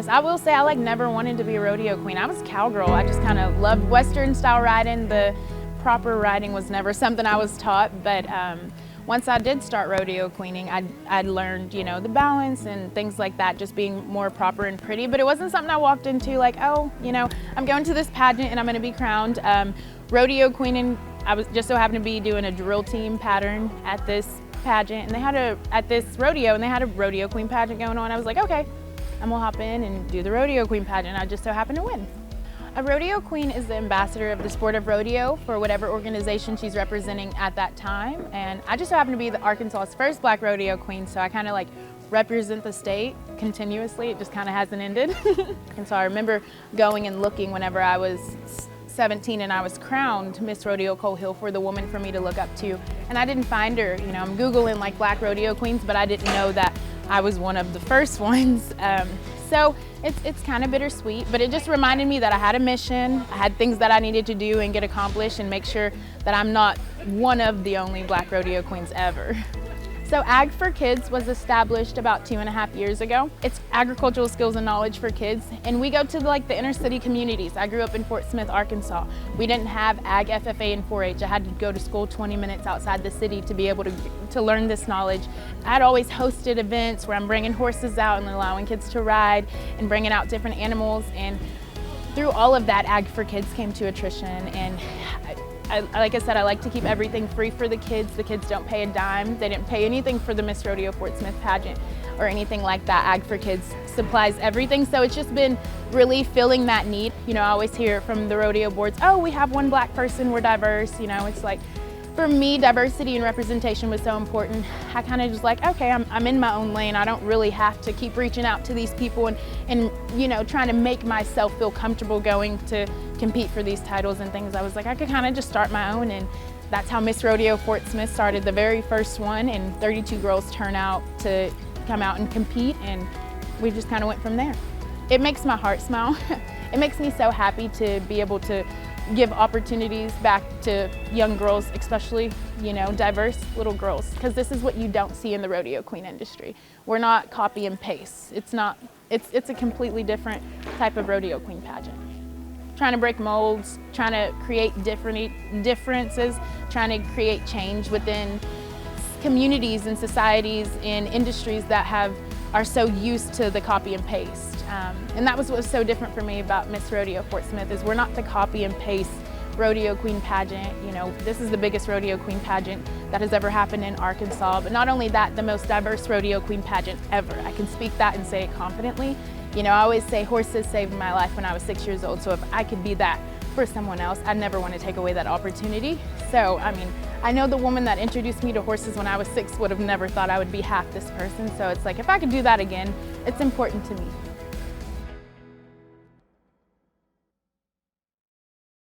I will say I never wanted to be a rodeo queen. I was a cowgirl. I just kind of loved Western style riding. The proper riding was never something I was taught, but once I did start rodeo queening, I'd learned, you know, the balance and things like that, just being more proper and pretty. But it wasn't something I walked into like, oh, you know, I'm going to this pageant and I'm going to be crowned. Rodeo queening, I was just so happened to be doing a drill team pattern at this pageant, and they had at this rodeo, and they had a rodeo queen pageant going on. I was like, okay, I'm gonna hop in and do the rodeo queen pageant. I just so happened to win. A rodeo queen is the ambassador of the sport of rodeo for whatever organization she's representing at that time. And I just so happen to be the Arkansas's first black rodeo queen, so I kind of represent the state continuously. It just kind of hasn't ended. And so I remember going and looking whenever I was 17 and I was crowned Miss Rodeo Coal Hill for the woman for me to look up to. And I didn't find her, you know, I'm Googling black rodeo queens, but I didn't know that I was one of the first ones. So it's kind of bittersweet, but it just reminded me that I had a mission, I had things that I needed to do and get accomplished and make sure that I'm not one of the only black rodeo queens ever. So Ag for Kids was established about 2.5 years ago. It's agricultural skills and knowledge for kids, and we go to the inner city communities. I grew up in Fort Smith, Arkansas. We didn't have Ag FFA and 4-H. I had to go to school 20 minutes outside the city to be able to learn this knowledge. I'd always hosted events where I'm bringing horses out and allowing kids to ride and bringing out different animals, and through all of that, Ag for Kids came to attrition. And like I said, I like to keep everything free for the kids. The kids don't pay a dime. They didn't pay anything for the Miss Rodeo Fort Smith pageant or anything like that. Ag for Kids supplies everything. So it's just been really filling that need. You know, I always hear from the rodeo boards, oh, we have one black person, we're diverse. You know, it's like, for me, diversity and representation was so important. I kind of just okay, I'm in my own lane. I don't really have to keep reaching out to these people and you know, trying to make myself feel comfortable going to compete for these titles and things. I was like, I could kind of just start my own, and that's how Miss Rodeo Fort Smith started, the very first one, and 32 girls turn out to come out and compete, and we just kind of went from there. It makes my heart smile. It makes me so happy to be able to give opportunities back to young girls, especially, you know, diverse little girls, because this is what you don't see in the rodeo queen industry. We're not copy and paste. It's a completely different type of rodeo queen pageant. Trying to break molds, trying to create differences, trying to create change within communities and societies and industries that are so used to the copy and paste. And that was what was so different for me about Miss Rodeo Fort Smith, is we're not the copy and paste rodeo queen pageant. You know, this is the biggest rodeo queen pageant that has ever happened in Arkansas, but not only that, the most diverse rodeo queen pageant ever. I can speak that and say it confidently. You know, I always say horses saved my life when I was 6 years old, so if I could be that for someone else, I'd never want to take away that opportunity. So, I mean, I know the woman that introduced me to horses when I was 6 would have never thought I would be half this person, so it's like, if I could do that again, it's important to me.